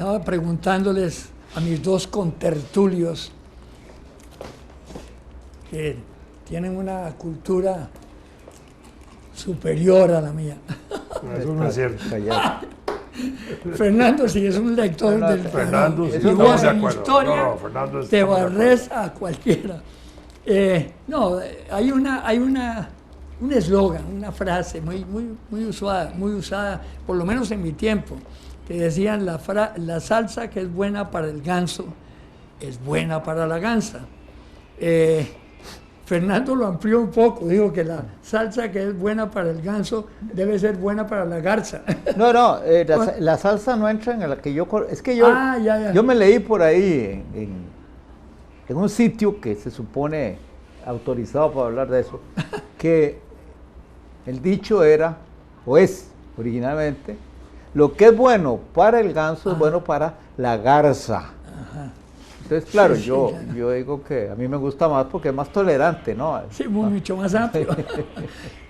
estaba preguntándoles a mis dos contertulios que tienen una cultura superior a la mía. Eso no es cierto. Fernando sí es un lector del Fernando, sí, y vos en acuerdo. historia No, Fernando te estamos de barres a cualquiera. No, hay un eslogan, una frase muy usada, por lo menos en mi tiempo, que decían la salsa que es buena para el ganso es buena para la gansa. Fernando lo amplió un poco, dijo que la salsa que es buena para el ganso debe ser buena para la garza. No, la salsa no entra en la que yo... Es que yo, ya. yo me leí por ahí en un sitio que se supone autorizado para hablar de eso, que el dicho era, o es originalmente, lo que es bueno para el ganso es bueno para la garza. Ajá. Entonces, claro, Sí, yo claro. digo que a mí me gusta más porque es más tolerante, ¿no? Sí, mucho más amplio.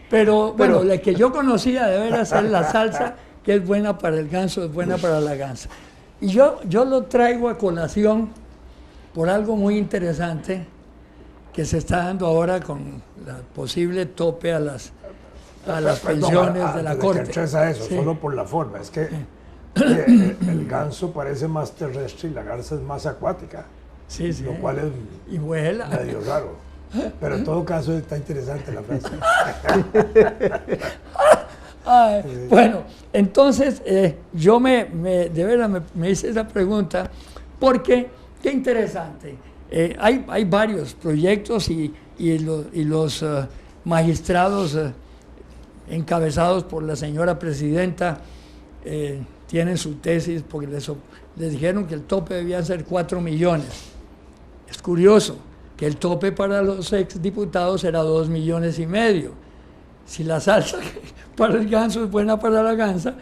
Pero bueno, la que yo conocía de veras es la salsa que es buena para el ganso, es buena para la gansa. Y yo lo traigo a colación por algo muy interesante que se está dando ahora con la posible tope a las pensiones de la Corte. Que entres a eso, Sí. solo por la forma. Es que el ganso parece más terrestre y la garza es más acuática. Sí, sí. Lo cual es Y vuela. medio raro. Pero en todo caso está interesante la frase. Ay, bueno, entonces yo de veras me hice esa pregunta porque, qué interesante, hay varios proyectos y los magistrados encabezados por la señora presidenta tienen su tesis porque les dijeron que el tope debía ser 4 millones. Es curioso que el tope para los exdiputados era 2,5 millones. Si la salsa para el ganso es buena para la gansa,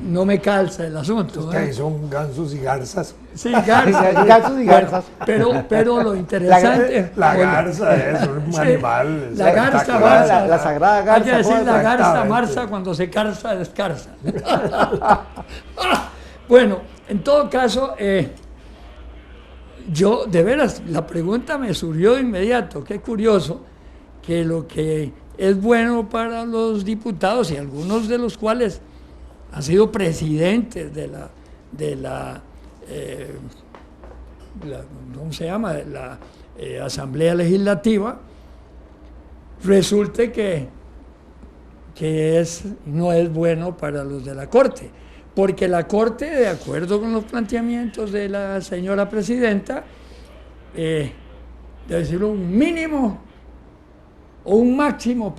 no me calza el asunto. Es que ahí son gansos y garzas. Sí, garza. Gansos y garzas. Pero lo interesante... La garza es un Sí, animal. la garza espectacular. marza. La sagrada garza. Hay que decir la garza Exactamente. marza cuando se carza, descarza. Bueno, en todo caso, yo, de veras, la pregunta me surgió de inmediato. Qué curioso que lo que es bueno para los diputados, y algunos de los cuales han sido presidentes de la ¿cómo se llama? De la Asamblea Legislativa, resulte que no es bueno para los de la Corte. Porque la Corte, de acuerdo con los planteamientos de la señora presidenta, debe ser un mínimo, o un máximo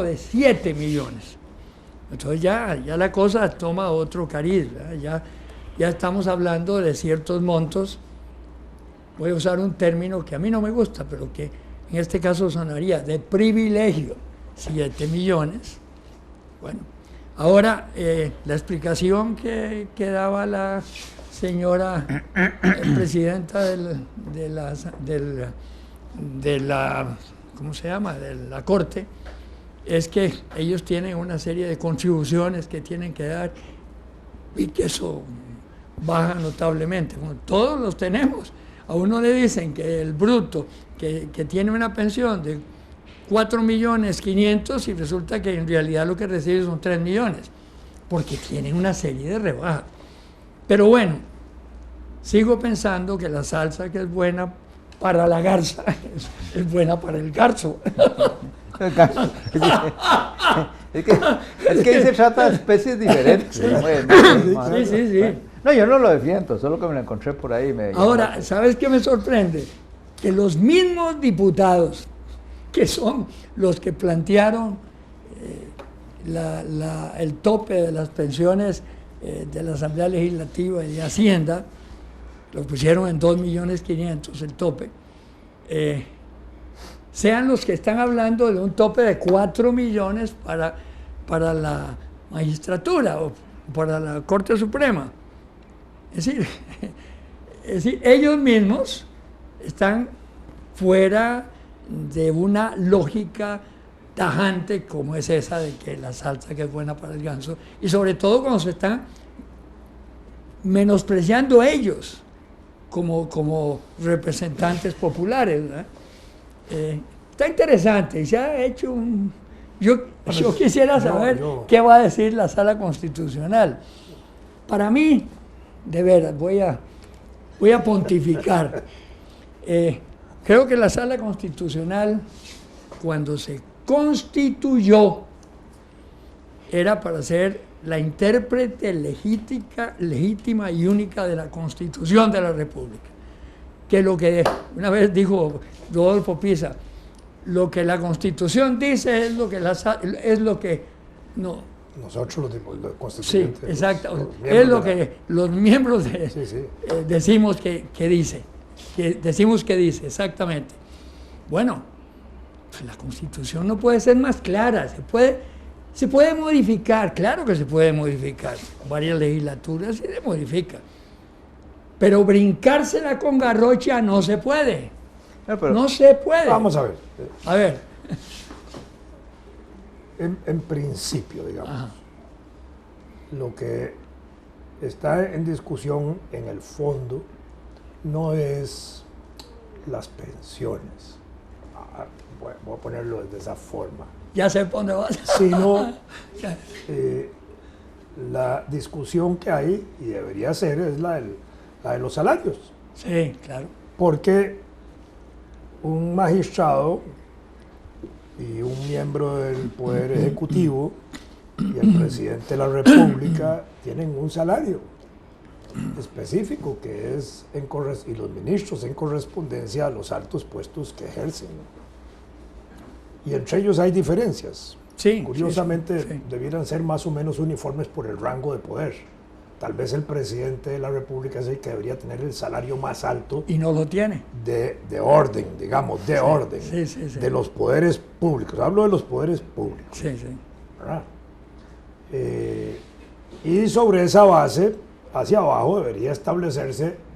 de 7 millones. Entonces ya la cosa toma otro cariz, ¿verdad? Ya estamos hablando de ciertos montos. Voy a usar un término que a mí no me gusta, pero que en este caso sonaría de privilegio, 7 millones. Bueno, ahora la explicación que daba la señora presidenta de la ¿cómo se llama?, de la Corte, es que ellos tienen una serie de contribuciones que tienen que dar y que eso baja notablemente. Bueno, todos los tenemos. A uno le dicen que el bruto, que tiene una pensión de 4,500,000 y resulta que en realidad lo que recibe son 3 millones, porque tienen una serie de rebajas. Pero bueno, sigo pensando que la salsa que es buena para la garza es buena para el garzo. Es que ahí se trata de especies diferentes. Sí. No, yo no lo defiendo, solo que me lo encontré por ahí. Ahora, ¿sabes qué me sorprende? Que los mismos diputados, que son los que plantearon el tope de las pensiones de la Asamblea Legislativa y de Hacienda, lo pusieron en 2,500,000 el tope, sean los que están hablando de un tope de 4 millones para la magistratura o para la Corte Suprema. Es decir, ellos mismos están fuera de una lógica tajante como es esa de que la salsa que es buena para el ganso, y sobre todo cuando se están menospreciando ellos como representantes populares, ¿verdad? Está interesante, se ha hecho un... Yo quisiera saber qué va a decir la Sala Constitucional. Para mí, de veras, voy a pontificar. Creo que la Sala Constitucional, cuando se constituyó, era para ser la intérprete legítima y única de la Constitución de la República. Que lo que una vez dijo Rodolfo Pisa, lo que la Constitución dice es lo que nosotros los constituyentes. Sí, exacto. Es lo que los miembros decimos que dice. Decimos que dice, exactamente. Bueno, pues la Constitución no puede ser más clara. Se puede modificar, claro que se puede modificar. Varias legislaturas se modifica. Pero brincársela con garrocha no se puede. No se puede. Vamos a ver. A ver. En principio, digamos, Ajá. Lo que está en discusión en el fondo no es las pensiones. Voy a ponerlo de esa forma. Ya sé por dónde vas. Sino la discusión que hay, y debería ser, es la de los salarios. Sí, claro. Porque un magistrado y un miembro del Poder Ejecutivo y el presidente de la República tienen un salario específico que es, y los ministros en correspondencia a los altos puestos que ejercen. Y entre ellos hay diferencias. Sí, Curiosamente, sí. debieran ser más o menos uniformes por el rango de poder. Tal vez el presidente de la República es el que debería tener el salario más alto. Y no lo tiene. De orden, digamos, orden. Sí. De los poderes públicos. Hablo de los poderes públicos. Sí. ¿Verdad? Y sobre esa base, hacia abajo, debería establecerse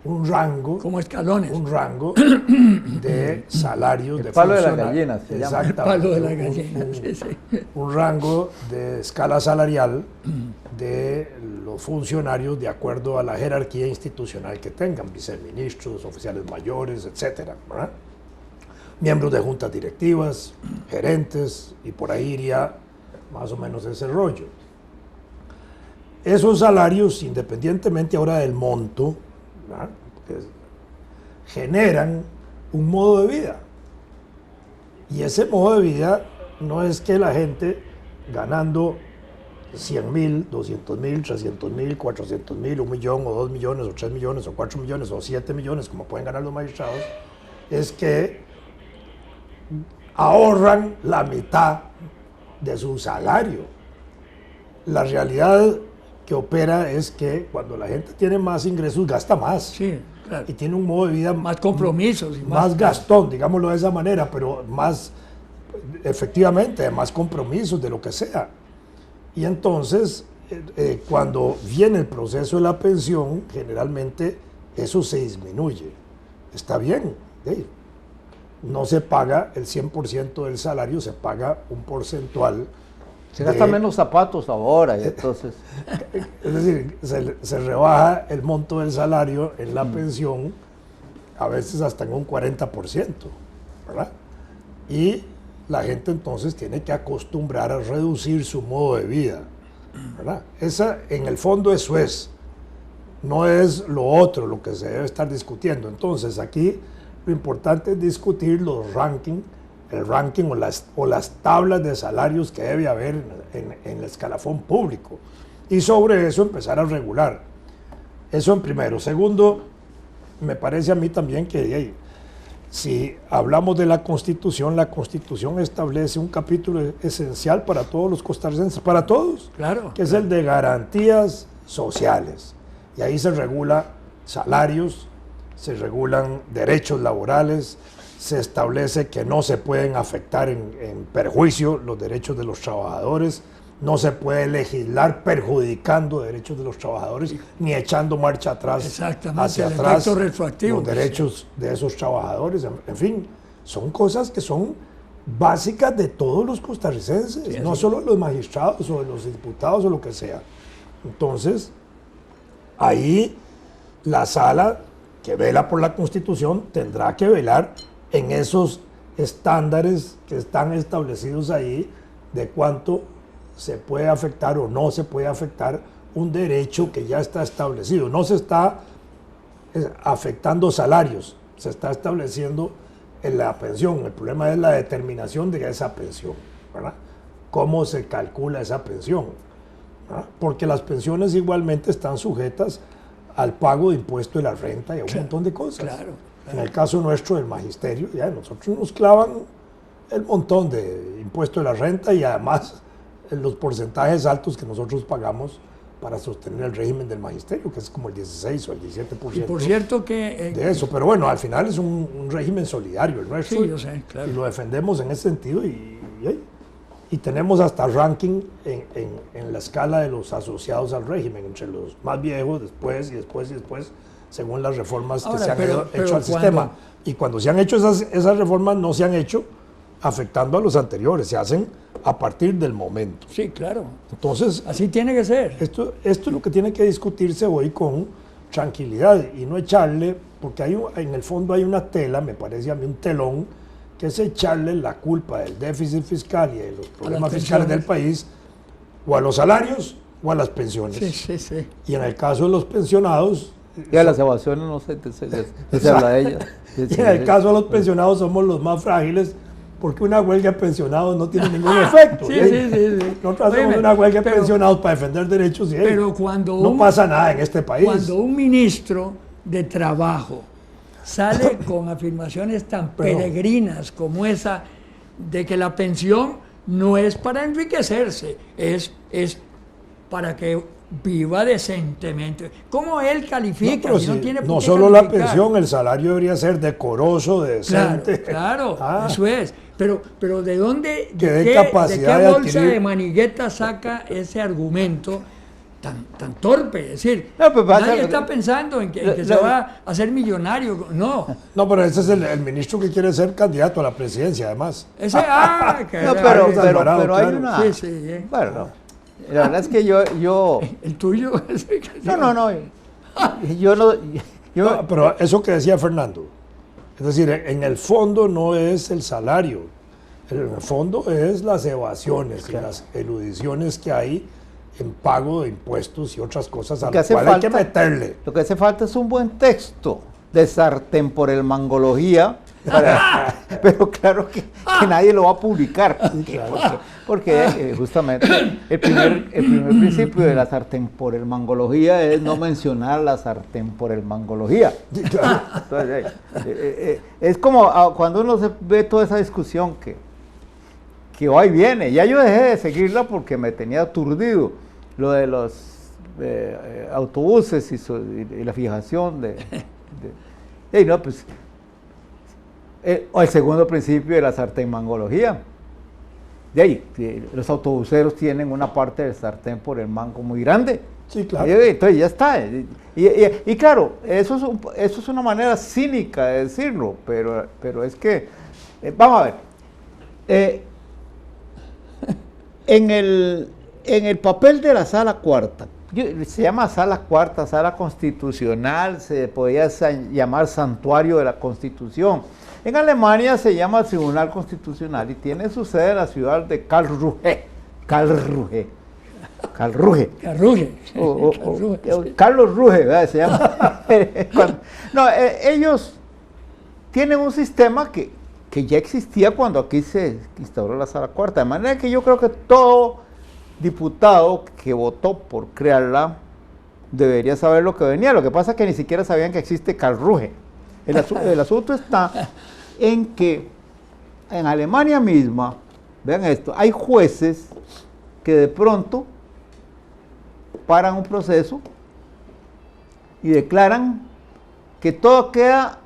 un rango. Como escalones. Un rango de salarios el de palo de la funcionarios. gallina se llama. El palo de la gallina. Un rango de escala salarial de los funcionarios de acuerdo a la jerarquía institucional que tengan, viceministros, oficiales mayores, etcétera, ¿verdad? Miembros de juntas directivas, gerentes, y por ahí iría más o menos ese rollo. Esos salarios, independientemente ahora del monto, ¿verdad?, generan un modo de vida. Y ese modo de vida no es que la gente ganando 100,000, 200,000, 300,000, 400,000, 1 millón, o 2 millones, o 3 millones, o 4 millones, o 7 millones, como pueden ganar los magistrados, es que ahorran la mitad de su salario. La realidad que opera es que cuando la gente tiene más ingresos, gasta más. Sí, claro. Y tiene un modo de vida más compromisos. Y más gastón, digámoslo de esa manera, pero más, efectivamente, más compromisos, de lo que sea. Y entonces, cuando viene el proceso de la pensión, generalmente eso se disminuye. Está bien, ¿sí? No se paga el 100% del salario, se paga un porcentual. Se gastan menos zapatos ahora, y entonces... Es decir, se rebaja el monto del salario en la pensión, a veces hasta en un 40%, ¿verdad? Y la gente entonces tiene que acostumbrar a reducir su modo de vida, ¿verdad? En el fondo eso es, no es lo otro lo que se debe estar discutiendo. Entonces aquí lo importante es discutir el ranking o las tablas de salarios que debe haber en el escalafón público, y sobre eso empezar a regular. Eso en primero. Segundo, me parece a mí también que si hablamos de la Constitución establece un capítulo esencial para todos los costarricenses, para todos, claro, que es el de garantías sociales. Y ahí se regula salarios, se regulan derechos laborales, se establece que no se pueden afectar en perjuicio los derechos de los trabajadores, no se puede legislar perjudicando derechos de los trabajadores, ni echando marcha atrás, hacia atrás los derechos de esos trabajadores. En fin, son cosas que son básicas de todos los costarricenses, no solo de los magistrados o de los diputados o lo que sea. Entonces, Ahí la sala que vela por la Constitución tendrá que velar en esos estándares que están establecidos ahí de cuánto se puede afectar o no se puede afectar un derecho que ya está establecido. No se está afectando salarios, se está estableciendo en la pensión. El problema es la determinación de esa pensión, ¿verdad? ¿Cómo se calcula esa pensión? ¿Verdad? Porque las pensiones igualmente están sujetas al pago de impuesto de la renta y a un montón de cosas. Claro. En el caso nuestro del magisterio, ya nosotros nos clavan el montón de impuesto de la renta y además los porcentajes altos que nosotros pagamos para sostener el régimen del magisterio, que es como el 16 o el 17%. Y por cierto que... de eso, pero bueno, al final es un régimen solidario el nuestro. Sí, yo sé, claro. Y lo defendemos en ese sentido y tenemos hasta ranking en la escala de los asociados al régimen, entre los más viejos, después, según las reformas que se han hecho al sistema. Y cuando se han hecho esas reformas, no se han hecho afectando a los anteriores, se hacen a partir del momento. Sí, claro. Entonces, así tiene que ser. Esto es lo que tiene que discutirse hoy con tranquilidad y no echarle, porque en el fondo hay una tela, me parece a mí un telón, que es echarle la culpa del déficit fiscal y de los problemas fiscales del país o a los salarios o a las pensiones. Sí. Y en el caso de los pensionados... Y a las evasiones no se habla de ellas. Y en el caso de los pensionados somos los más frágiles, porque una huelga de pensionados no tiene ningún efecto. Sí. Nosotros hacemos una huelga de pensionados para defender derechos y pero cuando no pasa nada en este país. Cuando un ministro de Trabajo sale con afirmaciones tan peregrinas como esa de que la pensión no es para enriquecerse, es para que viva decentemente. ¿Cómo él califica? No solo la pensión, el salario debería ser decoroso, decente. Claro, eso es. Pero ¿de dónde, de qué bolsa de manigueta saca ese argumento tan torpe? Es decir, nadie está pensando en que se va a hacer millonario. No, pero ese es el ministro que quiere ser candidato a la presidencia, además. Pero hay una... Bueno, no. La verdad es que yo... ¿El tuyo? No. Pero eso que decía Fernando, es decir, en el fondo no es el salario, en el fondo es las evasiones y las eludiciones que hay en pago de impuestos y otras cosas a las cuales hay que meterle. Lo que hace falta es un buen texto de sartén por el mangología, pero claro que nadie lo va a publicar, porque justamente el primer principio de la sartén por el mangología es no mencionar la sartén por el mangología. Entonces, es como cuando uno ve toda esa discusión que hoy viene, ya yo dejé de seguirla porque me tenía aturdido, lo de los autobuses y la fijación o el segundo principio de la sartén mangología. De ahí, los autobuseros tienen una parte del sartén por el mango muy grande. Sí, claro. Entonces ya está. Y claro, eso es una manera cínica de decirlo, pero es que, vamos a ver, en el papel de la sala cuarta, se llama sala cuarta, sala constitucional, se podría llamar santuario de la Constitución. En Alemania se llama Tribunal Constitucional y tiene su sede en la ciudad de Karlsruhe. Carlos Ruge, ¿verdad? Se llama. Ellos tienen un sistema que ya existía cuando aquí se instauró la sala cuarta, de manera que yo creo que todo diputado que votó por crearla debería saber lo que venía. Lo que pasa es que ni siquiera sabían que existe Karlsruhe. El asunto está en que en Alemania misma, vean esto, hay jueces que de pronto paran un proceso y declaran que todo queda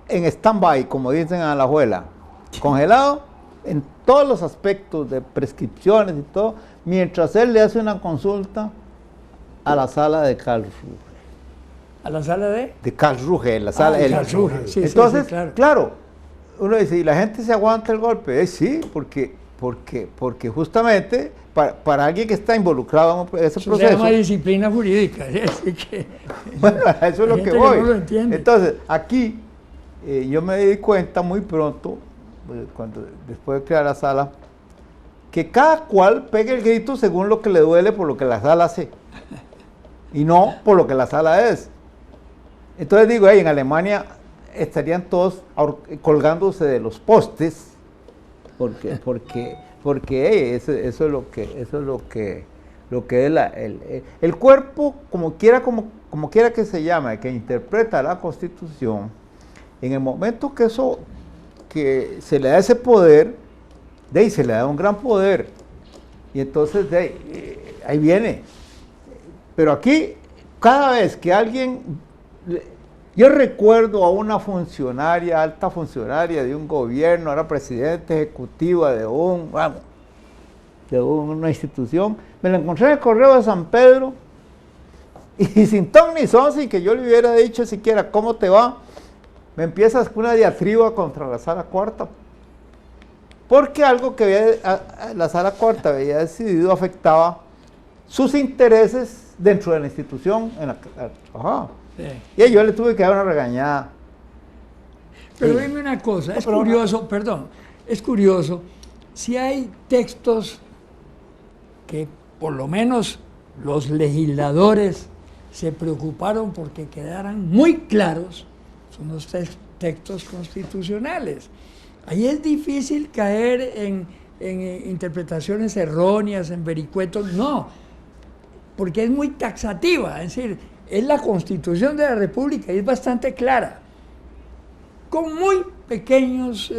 en stand-by, como dicen a la abuela, congelado en todos los aspectos de prescripciones y todo, mientras él le hace una consulta a la sala de Karlsruhe. ¿A la sala de? De Karlsruhe, la sala de Karlsruhe. Sí, entonces, sí, claro, uno dice, ¿y la gente se aguanta el golpe? Sí, porque porque justamente para alguien que está involucrado en ese Eso proceso... se llama disciplina jurídica. Así que, Bueno, eso es lo hay que gente voy. no lo entiende. Entonces, aquí yo me di cuenta muy pronto, después de crear la sala, que cada cual pega el grito según lo que le duele por lo que la sala hace, y no por lo que la sala es. Entonces digo, en Alemania estarían todos colgándose de los postes, porque eso es lo que es el cuerpo, como quiera que se llame, que interpreta la Constitución. En el momento que se le da ese poder, de ahí se le da un gran poder, y entonces ahí viene. Pero aquí, cada vez que alguien, yo recuerdo a una funcionaria, alta funcionaria de un gobierno, era presidente ejecutiva de una institución, me la encontré en el correo de San Pedro, y sin ton ni son, sin que yo le hubiera dicho siquiera cómo te va, me empiezas con una diatriba contra la Sala Cuarta, porque algo que la Sala Cuarta había decidido afectaba sus intereses dentro de la institución en la que trabajaba. Sí. Y yo le tuve que dar una regañada. Pero dime una cosa, es curioso, es curioso, si hay textos que por lo menos los legisladores se preocuparon porque quedaran muy claros, son los textos constitucionales. Ahí es difícil caer en interpretaciones erróneas, en vericuetos, no, porque es muy taxativa, es decir, es la Constitución de la República y es bastante clara, con muy pequeños,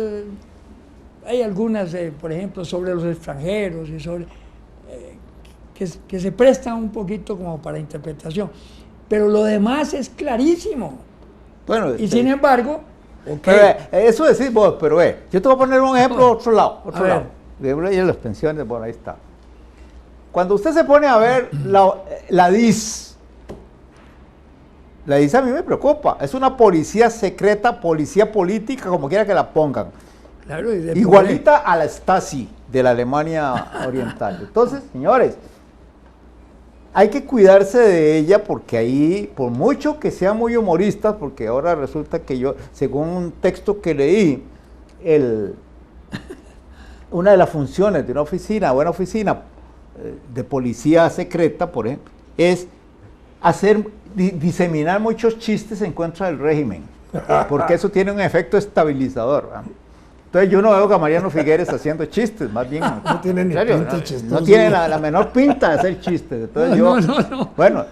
hay algunas, por ejemplo, sobre los extranjeros y sobre que se prestan un poquito como para interpretación, pero lo demás es clarísimo. Bueno, y sin embargo, okay. Eso decís vos, pero yo te voy a poner un ejemplo otro lado. De las pensiones, bueno, ahí está. Cuando usted se pone a ver la DIS a mí me preocupa. Es una policía secreta, policía política, como quiera que la pongan. Claro, igualita a la Stasi de la Alemania Oriental. Entonces, señores, hay que cuidarse de ella porque ahí, por mucho que sean muy humoristas, porque ahora resulta que yo, según un texto que leí, una de las funciones de una buena oficina de policía secreta, por ejemplo, es diseminar muchos chistes en contra del régimen, porque eso tiene un efecto estabilizador, ¿verdad? Entonces yo no veo a Mariano Figueres haciendo chistes, más bien. No tiene ni pinta chistoso. No tiene la menor pinta de hacer chistes. Entonces no. Bueno,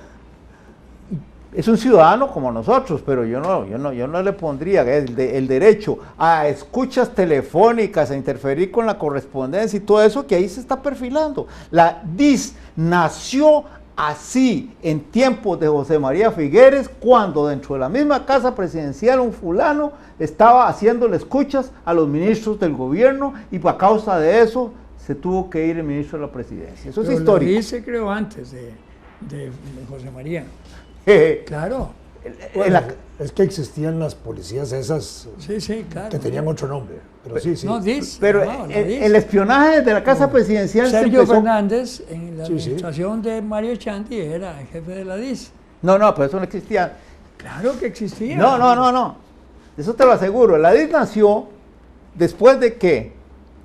es un ciudadano como nosotros, pero yo no le pondría el derecho a escuchas telefónicas, a interferir con la correspondencia y todo eso que ahí se está perfilando. La DIS nació así en tiempos de José María Figueres, cuando dentro de la misma casa presidencial un fulano estaba haciéndole escuchas a los ministros del gobierno y por causa de eso se tuvo que ir el ministro de la presidencia. Eso es histórico. Lo dice, creo, antes de José María. Claro. Bueno, es que existían las policías esas claro, que tenían otro nombre. Pero sí. No, DIS. Pero el espionaje de la casa presidencial Sergio Fernández, en la administración de Mario Echandi, era el jefe de la DIS. No, pero eso no existía. Claro que existía. No. Eso te lo aseguro. La DIS nació después de que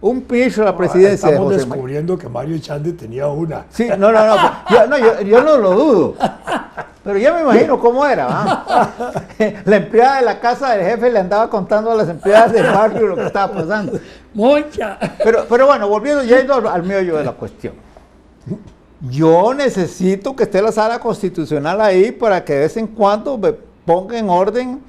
un ministro de la presidencia estamos descubriendo que Mario Echandi tenía una. Sí, no. Yo no lo dudo. Pero ya me imagino cómo era, ¿va? La empleada de la casa del jefe le andaba contando a las empleadas del barrio lo que estaba pasando. Mucha. Pero bueno, volviendo yendo al meollo de la cuestión. Yo necesito que esté la sala constitucional ahí para que de vez en cuando me ponga en orden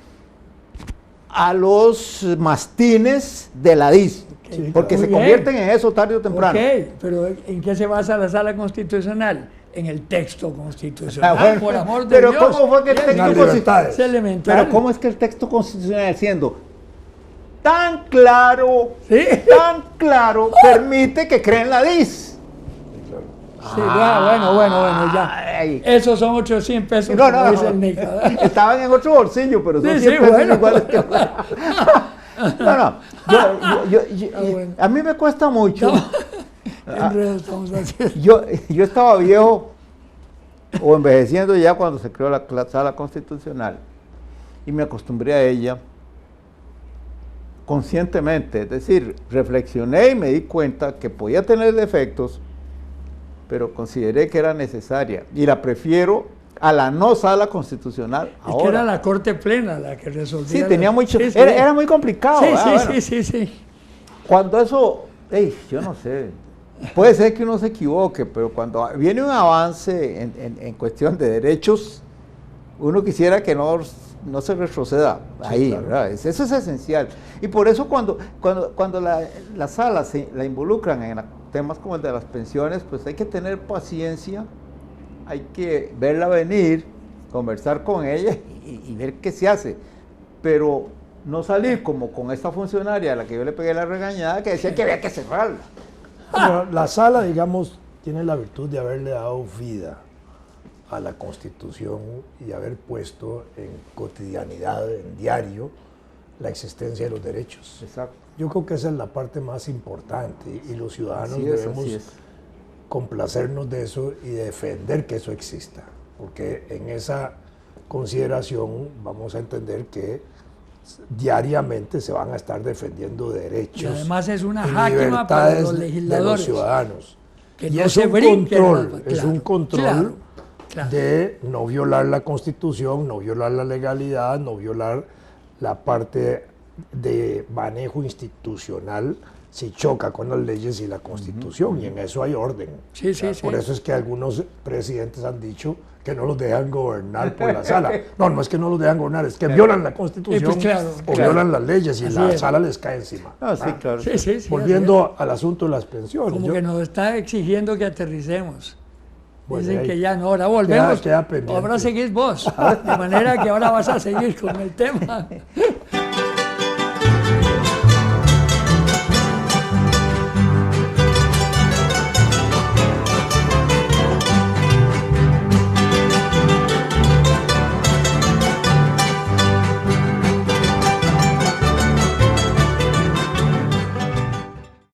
a los mastines de la DIS. Sí, porque se convierten en eso tarde o temprano. Ok, pero ¿en qué se basa la sala constitucional? En el texto constitucional, por amor de Dios. Pero ¿cómo fue que el texto constitucional? Es elemental. Pero ¿cómo es que el texto constitucional, siendo tan claro, permite que creen la DIS? Sí, bueno, ya. Esos son 800 pesos. No. Dice el Nica. Estaban en otro bolsillo, pero son 100 pesos iguales que... A mí me cuesta mucho ¿Qué enredo estamos haciendo? Yo estaba viejo o envejeciendo ya cuando se creó la sala constitucional y me acostumbré a ella conscientemente, es decir, reflexioné y me di cuenta que podía tener defectos, pero consideré que era necesaria y la prefiero a la no sala constitucional Es ahora. que era la corte plena la que resolvía. Sí, tenía mucho, Sí, sí. era muy complicado. Sí, ¿verdad? Bueno, sí. cuando eso, yo no sé, puede ser que uno se equivoque, pero cuando viene un avance en cuestión de derechos, uno quisiera que no se retroceda ahí, claro. ¿verdad? Eso es esencial. Y por eso cuando la sala la involucran en temas como el de las pensiones, pues hay que tener paciencia, hay que verla venir, conversar con ella y ver qué se hace. Pero no salir como con esta funcionaria a la que yo le pegué la regañada que decía que había que cerrarla. Bueno, la sala, digamos, tiene la virtud de haberle dado vida a la Constitución y haber puesto en cotidianidad, en diario, la existencia de los derechos. Exacto. Yo creo que esa es la parte más importante y los ciudadanos Así es, debemos así es. complacernos de eso y defender que eso exista, porque en esa consideración vamos a entender que diariamente se van a estar defendiendo derechos Y además es una y jáquima para libertades los de legisladores. los ciudadanos. Que Y no es se un brinquen control, las- es un control claro. de no violar la Constitución, no violar la legalidad, no violar la parte de manejo institucional si choca con las leyes y la Constitución, y en eso hay orden. Sí, sí, Por sí. eso es que algunos presidentes han dicho que no los dejan gobernar por la sala. No es que no los dejan gobernar, es que violan la Constitución pues claro, o claro. violan las leyes y Así la es. sala les cae encima. Sí, claro. Sí, sí, sí. Volviendo al asunto de las así pensiones. es. Como yo- que nos está exigiendo que aterricemos. Bueno, Dicen ahí que ya no, ahora volvemos. queda pendiente. Ahora seguís vos. De manera que ahora vas a seguir con el tema.